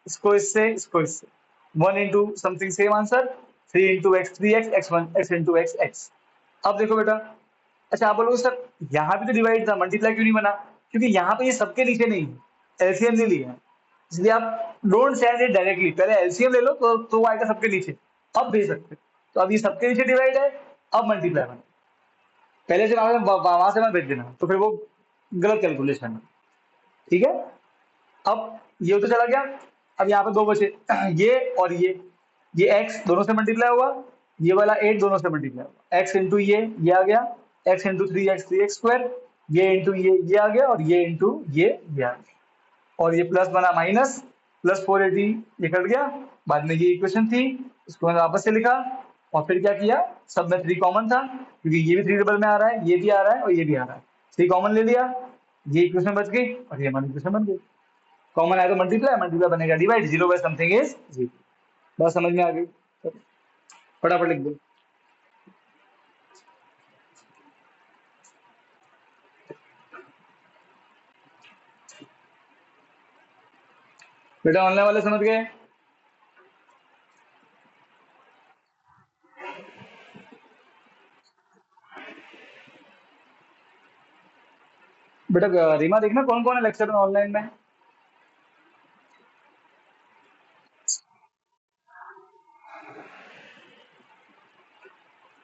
इसको इससे, इसको इससे, 1 into something same answer, 3 into x 3x, x into x x. अब देखो बेटा, अच्छा आप बोलोगे सर यहाँ भी तो डिवाइड था, मल्टीप्लाई क्यों नहीं बना? क्योंकि यहाँ पे ये सबके नीचे नहीं है, एलसीएम नहीं लिया है, इसलिए आप डोंट सेंड इट डायरेक्टली, पहले एलसीएम ले लो तो आएगा सबके नीचे, अब भेज सकते। तो अब ये सबके नीचे डिवाइड है, अब मल्टीप्लाई बना, पहले से वहां से मत भेज देना, तो फिर वो गलत कैलकुलेशन है, ठीक है। अब ये तो चला गया, अब यहाँ पे दो बचे ये और ये x दोनों से मल्टीप्लाई हुआ, ये वाला 8 दोनों से मल्टीप्लाई हुआ, x इंटू ये आ गया, x इंटू 3x ये इंटू ये आ गया, और ये इंटू ये आ गया, और ये प्लस बना माइनस, प्लस 480 ये कट गया, बाद में ये इक्वेशन थी, इसको मैंने वापस से लिखा, और फिर क्या किया, सब में 3 कॉमन था, क्योंकि ये भी 3 डबल में आ रहा है, ये भी आ रहा है और ये भी आ रहा है, 3 कॉमन ले लिया, ये इक्वेशन बच गई और ये हमारी इक्वेशन बन गई। कॉमन आया तो मल्टीप्लाई, मल्टीप्लाई बनेगा डिवाइड, 0 बाय समथिंग इज 0। बात समझ में आ गई? फटाफट लिख दो। बेटा ऑनलाइन वाले समझ गए? बेटा रीमा देखना कौन कौन है लेक्चर में ऑनलाइन में।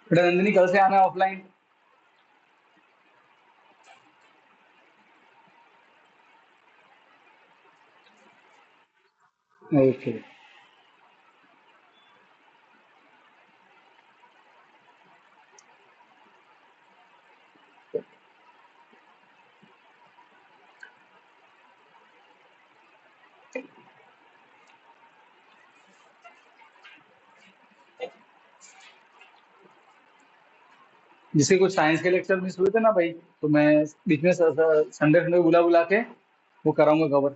बेटा नंदिनी कल से आना है ऑफलाइन। ओके, जिसके कुछ साइंस के लेक्चर मिस हुए थे ना भाई, तो मैं बीच में संडे संडे बुला बुला के वो कराऊंगा कवर,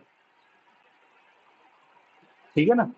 ठीक है ना।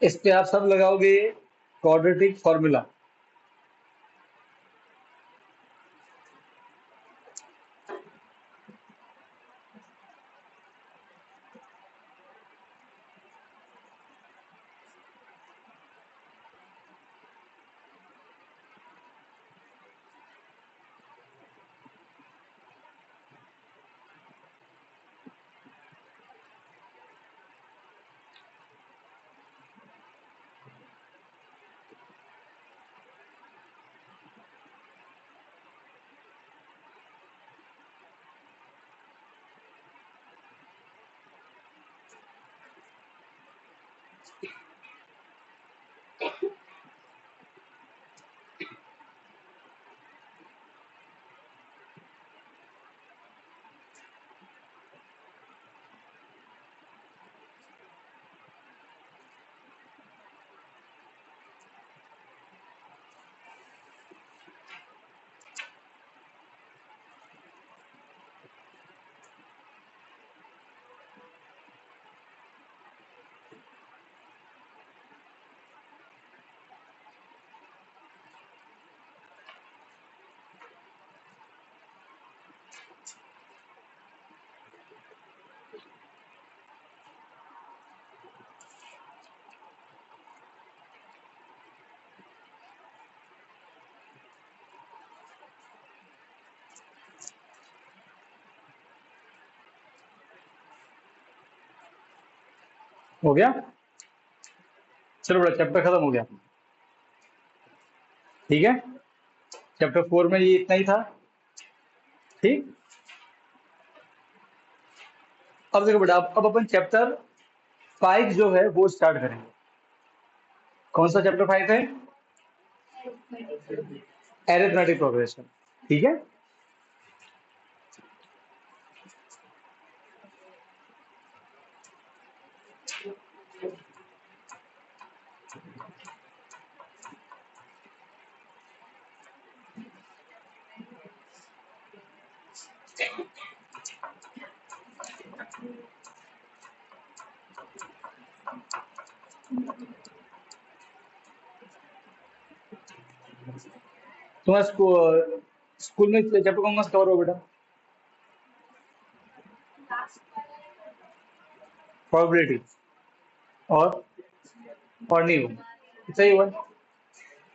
इस पे आप सब लगाओगे क्वाड्रेटिक फॉर्मूला। हो गया? चलो बड़ा, चैप्टर खत्म हो गया। ठीक है, चैप्टर 4 में ये इतना ही था। ठीक, अब देखो बेटा, अब अपन चैप्टर 5 जो है वो स्टार्ट करेंगे। कौन सा चैप्टर 5 है? Arithmetic progression. ठीक है, तुम्हारा स्कूल में चैप्टर कौन सा कवर हो बेटा? प्रोबेबिलिटी और नहीं हुआ, सही हुआ।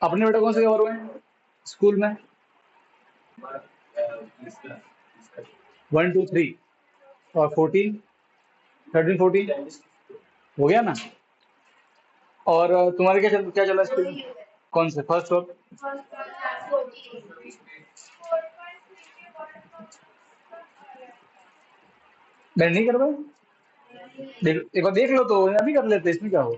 अपने बेटा कौन से कवर हुए हैं स्कूल में? 1 2 3 और 14 13 14 हो गया ना? और तुम्हारे क्या चला स्कूल में? कौन से फर्स्ट और? मैंने नहीं करवाया। एक बार देख लो तो, अभी कर लेते, इसमें क्या हो।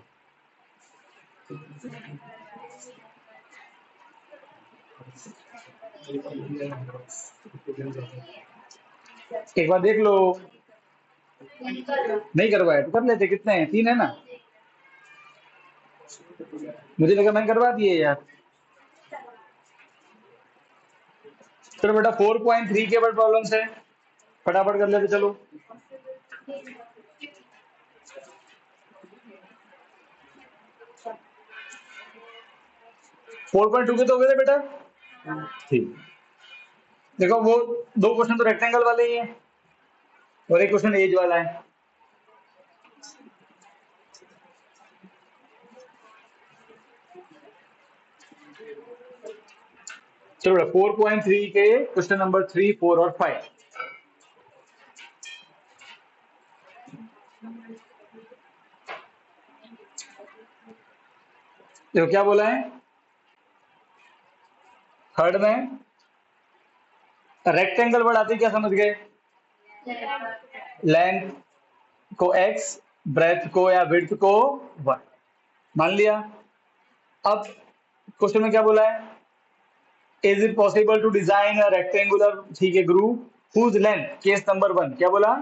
एक बार देख लो। नहीं करवाया तो कर लेते, कितने हैं? 3 है ना? मुझे लगा मैंने करवा दिए यार। चलो बेटा, 4.3 के वर्ड प्रॉब्लम्स है, फटाफट कर लेते चलो। 4.2 के तो हो गए थे बेटा। ठीक, देखो वो 2 क्वेश्चन तो रेक्टेंगल वाले ही हैं और एक क्वेश्चन एज वाला है। चलो बेटा, 4.3 के क्वेश्चन नंबर 3 4 और 5। देखो क्या बोला है थर्ड में, रेक्टेंगल वर्ड आते क्या समझ गए? लेंथ को x, ब्रेथ को या विड्थ को y, मान लिया। अब क्वेश्चन में क्या बोला है? Is it possible to design a rectangular, ठीक है, group whose length, case number 1 क्या बोला?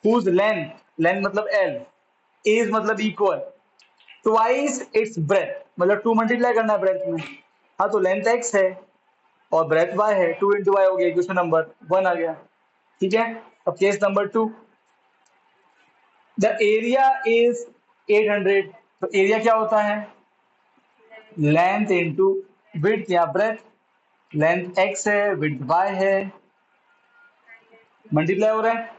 हुज लेंथ, लेंथ मतलब l, इज मतलब इक्वल, ट्वाइस इट्स ब्रेथ, मतलब 2 मल्टीप्लाई करना है ब्रेथ में। हाँ, तो लेंथ x है और ब्रेथ y है, 2 इंटू वाई हो गया, क्वेश्चन नंबर 1 आ गया। ठीक है, अब case number 2, the area is 800 तो एरिया क्या होता है, लेंथ इंटू विड्थ या ब्रेथ, लेंथ x है, विड्थ y है, मल्टीप्लाई हो रहा है,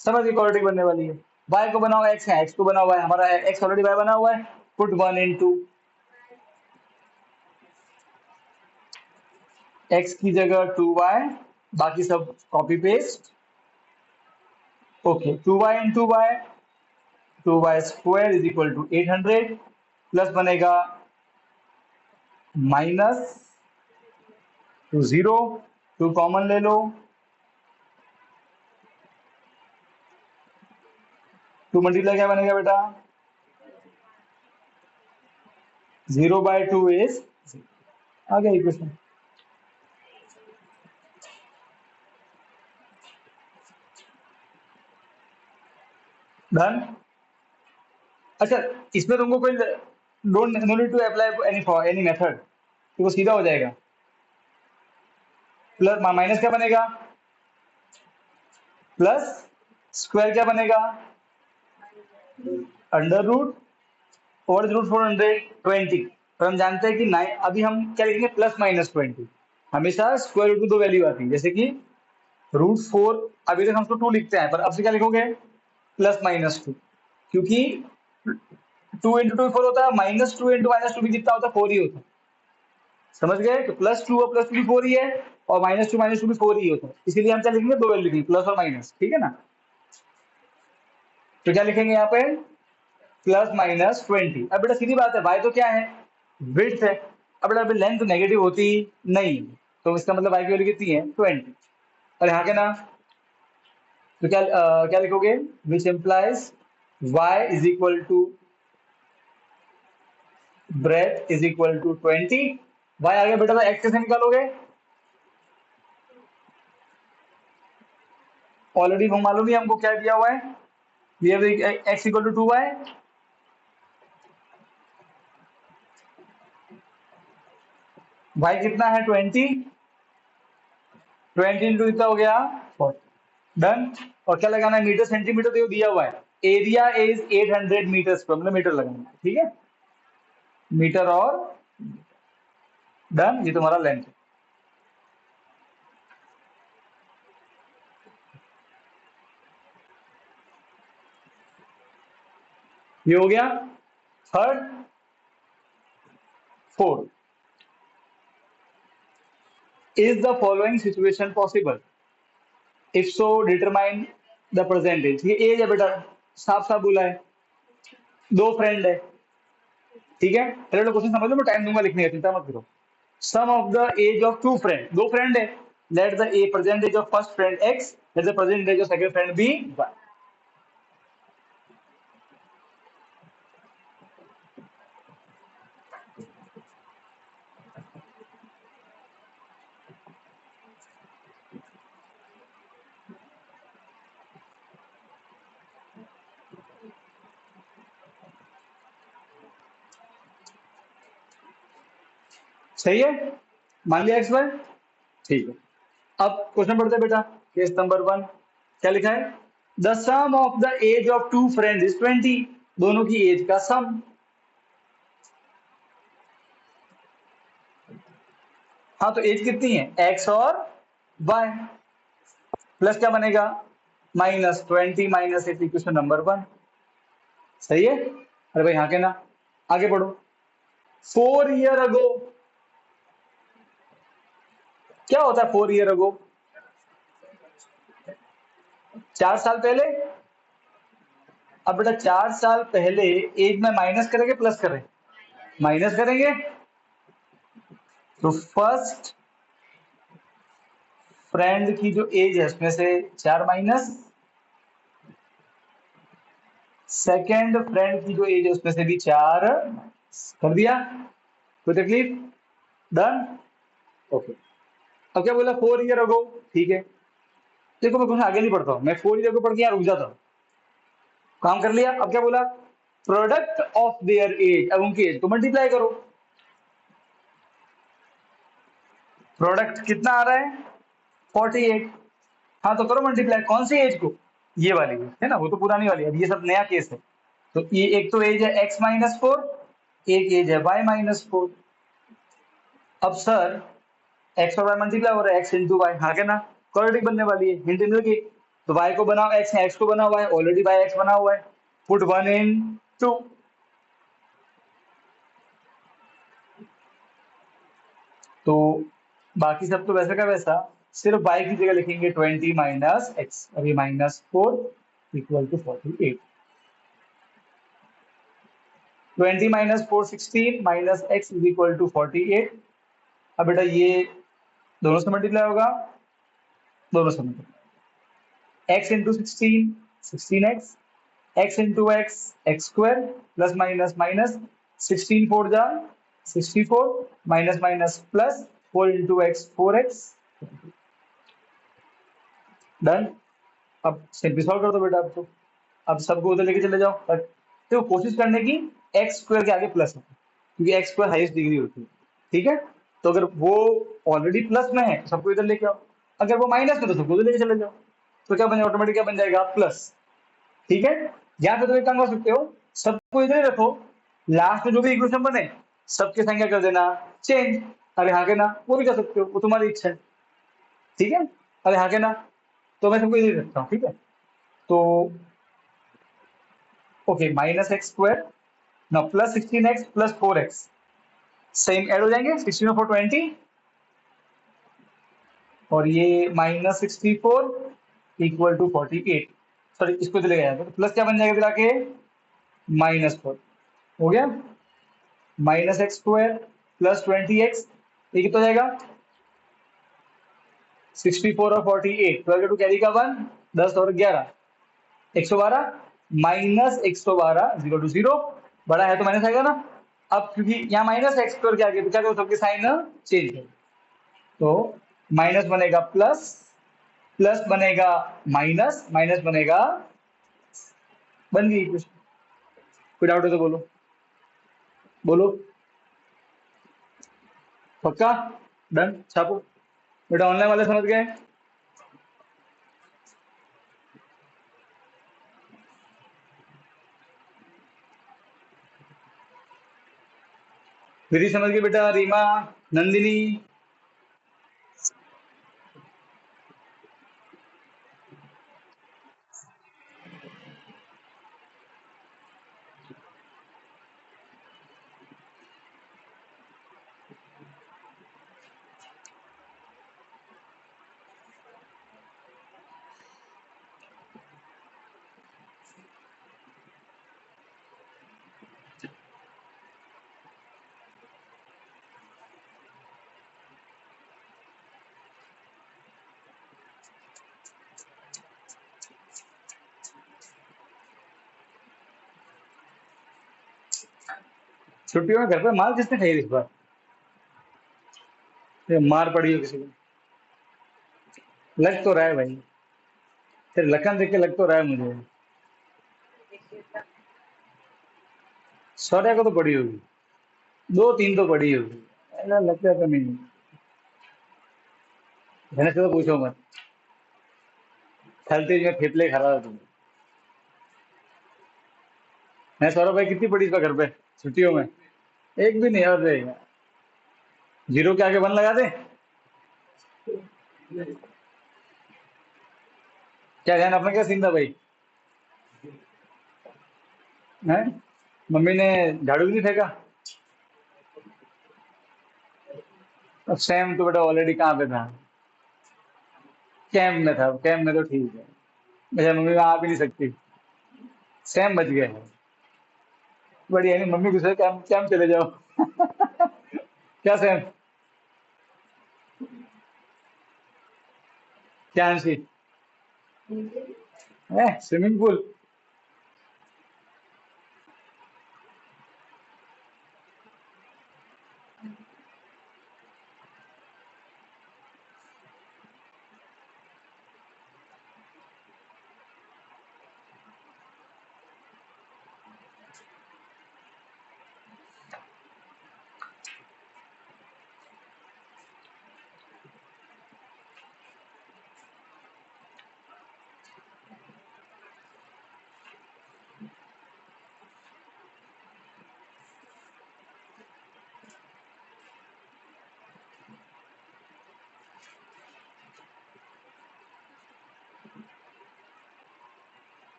समझ इक्वालिटी बनने वाली है। y को बना हुआ x है, x को बना हुआ है, हमारा x ऑलरेडी y बना हुआ है, पुट 1 इंटू x की जगह 2y, बाकी सब copy paste, okay 2y into y, 2y square is equal to 800, plus बनेगा माइनस टू 0, 2 कॉमन ले लो, 2 मल्टीप्लाई क्या बनेगा बेटा, 0/2 इज, आ गया इक्वेशन। डन। अच्छा, इसमें तुमको कोई don't no need to apply any method, तो वो सीधा हो जाएगा। प्लस माइनस क्या बनेगा, प्लस स्क्वायर क्या बनेगा, अंडर रूट ओवर रूट 420, पर हम जानते हैं कि अभी हम क्या लिखेंगे, प्लस माइनस 20, हमेशा स्क्वायर रूट की दो वैल्यू आती है, जैसे कि √4, अभी तक हम उसको 2 लिखते हैं, पर अब से क्या लिखोगे, प्लस माइनस 2, क्योंकि 2 इंटू 2 4 होता है, -2 इंटू -2 भी कितना होता है, 4 ही होता है, समझ गए। तो +2 और +2 भी 4 ही है, और -2 भी 4 ही होता है, इसीलिए हम क्या लिखेंगे, दो वैल्यू लिखेंगे, प्लस और माइनस, ठीक है ना। तो क्या लिखेंगे यहाँ पे, +-20। अब बेटा सीधी बात है, y तो क्या है, विड्थ है, अब बेटा लेंथ नेगेटिव होती नहीं, तो इसका मतलब y की वैल्यू कितनी है, 20, और यहाँ के ना, तो क्या लिखोगे, which implies y is equal to breadth is equal to 20, y आ गया बेटा, तो x कैसे निकालोगे, ऑलरेडी वो मालूम ही हमको क्या दिया हुआ है, we have x equal to 2y, y कितना है 20, 20 इंटू कितना हो गया 40, डन। और क्या लगाना है, मीटर सेंटीमीटर तो दिया हुआ है, एरिया इज 800 मीटर स्क्वायर, मतलब मीटर लगाना है, ठीक है, मीटर, और डन, ये तुम्हारा लेंथ है। ये हो गया third. Fourth, is the following situation possible, if so determine the percentage. ये एज है बेटा, साफ साफ बोला है, दो फ्रेंड है, ठीक है, पहले क्वेश्चन समझ लो, मैं टाइम दूंगा लिखने का, चिंता मत करो। Sum of the age of two friend, दो फ्रेंड है, let the a percentage of first friend x, let the percentage of second friend be y। सही है, मान लिया x y, ठीक है। अब क्वेश्चन पढ़ते हैं बेटा, केस नंबर 1, क्या लिखा है, the sum of the age of two friend is 20, दोनों की एज का सम। हाँ, तो एज कितनी है, x और y, प्लस क्या बनेगा, -20 -8, इक्वेशन नंबर 1, सही है। अरे भाई हाँ के ना, आगे पढ़ो। 4 ईयर अगो, क्या होता है 4 ईयर अगो, 4 साल पहले। अब बेटा 4 साल पहले एज में माइनस करेंगे प्लस करें, माइनस करेंगे, तो फर्स्ट फ्रेंड की जो एज है उसमें से 4 माइनस, सेकेंड फ्रेंड की जो एज है उसमें से भी 4 कर दिया, कोई तकलीफ, डन, ओके। अब क्या बोला, 4 ईयर अगो, ठीक है, देखो मैं कुछ आगे नहीं पढ़ता हूँ, मैं 4 ईयर अगो पढ़ के यहाँ रुक जाता हूँ, काम कर लिया। अब क्या बोला, प्रोडक्ट ऑफ देयर एज, अब उनकी एज को मल्टीप्लाई करो, प्रोडक्ट कितना आ रहा है 48, हाँ तो करो मल्टीप्लाई, कौन सी एज को, ये वाली है ना, वो तो पुरानी वाली है, अब ये सब नया केस है, तो ये एक तो एज है x माइनस 4, एक एज है y माइनस 4। अब सर x और y मल्टीप्लाई हो रहा है, x इंटू वाई, हाँ क्या ना, क्वाड्रेटिक बनने वाली है, हिंट मिल गई। तो y को बनाओ x है, x को बनाओ y, ऑलरेडी बाय x बना हुआ है, पुट 1 इन 2। तो बाकी सब तो वैसा का वैसा, सिर्फ y की जगह लिखेंगे 20 माइनस एक्स, और ये minus 4 equal to 48। 20 minus 4 16 minus x is equal to 48। अब बेटा ये दोनों से मल्टीप्लाई होगा, दोनों से multiply, x into 16 16x, x into x x square, plus minus minus, 16 4 जा 64, minus minus plus, 4 into x 4x। Done. अब सिंप्लीफाई कर दो बेटा। अब तो अब सबको उधर लेके चले जाओ, बट तो कोशिश करने की एक्स स्क्वायर के आगे प्लस है, क्योंकि एक्स स्क्वायर हाईएस्ट डिग्री होती है। ठीक है, तो अगर वो ऑलरेडी प्लस में है तो सबको इधर लेके आओ, अगर वो माइनस में तो सबको उधर लेके चले जाओ। तो क्या बन जाएगा, ऑटोमेटिक क्या बन जाएगा, प्लस। ठीक है, या फिर तुम एक काम कर सकते हो, सबको इधर ही रखो, लास्ट में जो भी इक्वेशन बने सबके संख्या कर देना चेंज। अरे हाँ के ना, वो भी कर सकते हो, वो तुम्हारी इच्छा है। ठीक है, अरे हाँ के ना, तो मैं सबको इधर ही रखता हूँ। ठीक है, तो ओके, माइनस एक्स स्क्वायर ना plus 16x plus 4x, same add हो जाएंगे, 16 और 4 20, और ये माइनस 64 इक्वल टू 48। सॉरी, इसको चले गया तो प्लस क्या बन जाएगा फिर आके, माइनस 4 हो गया, minus x square plus 20x, ये कितना हो जाएगा, 64 और 48, 12 टू कैरी का 1, 10 और 11 112, माइनस 112 जीरो टू जीरो, बड़ा है तो माइनस आएगा ना। अब क्योंकि यहाँ माइनस एक्स स्क्वायर के आगे तो क्या करो, सबके साइन चेंज करो, तो माइनस बनेगा प्लस, प्लस बनेगा माइनस, माइनस बनेगा, बन गई कुछ। कोई डाउट है तो बोलो, बोलो, पक्का, डन, छापो बेटा। ऑनलाइन वाले समझ गए, विधि समझ गए बेटा, रीमा, नंदिनी, छुट्टियों में घर पे माल किसने खाई इस बार, ये मार पड़ी हो किसी को, लग तो रहा है भाई, फिर लखन देख के लग तो रहा है मुझे, सौर्या को तो पड़ी होगी, दो तीन तो पड़ी होगी, ऐसा लगता है तो नहीं, मैंने से तो पूछो मत, हेल्थ में फेफले खराब है तुम। मैं सौरभ भाई कितनी पड़ी इस बार घर पे छुट्टियों में, एक भी नहीं, और रहेगा, जीरो के आगे वन लगा दे, क्या ध्यान अपना, क्या सीन था भाई, हैं, मम्मी ने झाड़ू भी नहीं फेंका, अब सैम तो बेटा ऑलरेडी कहाँ पे था, कैंप में था, कैंप में तो ठीक है, मेरा मम्मी वहां आ भी नहीं सकती, सैम बच गया है, बढ़िया, नहीं मम्मी गुस्से, कैंप कैंप चले जाओ। क्या सैम, क्या अंशी है, स्विमिंग पूल,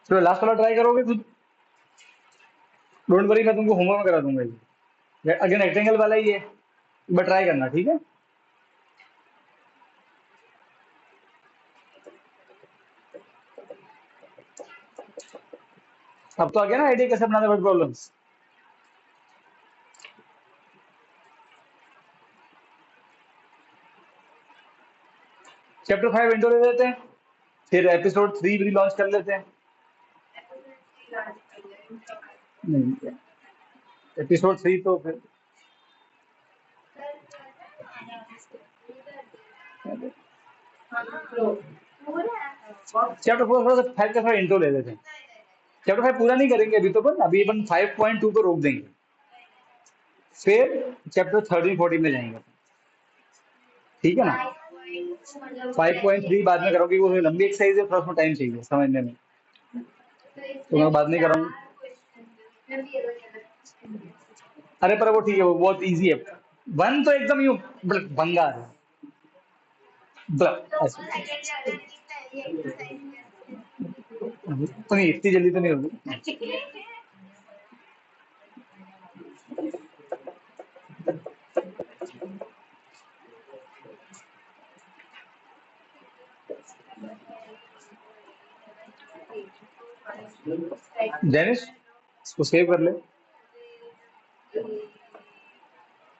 चलो लास्ट वाला ट्राई करोगे खुद, डोंट वरी, मैं तुमको होमवर्क में करा दूंगा ये, अगेन रेक्टेंगल वाला ही है, बट ट्राई करना, ठीक है। अब तो आ गया ना आइडिया कैसे बनाते वर्ड प्रॉब्लम्स। चैप्टर 5 इंट्रो ले लेते हैं, फिर एपिसोड 3 भी लॉन्च कर लेते हैं। एपिसोड 3 तो फिर चैप्टर 4 थोड़ा सा 5 का थोड़ा इंट्रो ले लेते हैं। चैप्टर 5 पूरा नहीं करेंगे अभी तो, पर अभी अपन 5.2 को रोक देंगे, फिर चैप्टर 13 14 में जाएंगे, ठीक है ना। 5.3 बाद में करोगे, वो लंबी एक्सरसाइज है, थोड़ा सा टाइम चाहिए समझने में, तो मैं बाद में कराऊंगा। अरे पर वो ठीक है, वो बहुत इजी है, वन तो एकदम यू बंगाल तो नहीं, इतनी जल्दी तो नहीं होगी। डेनिस, इसको सेव कर ले।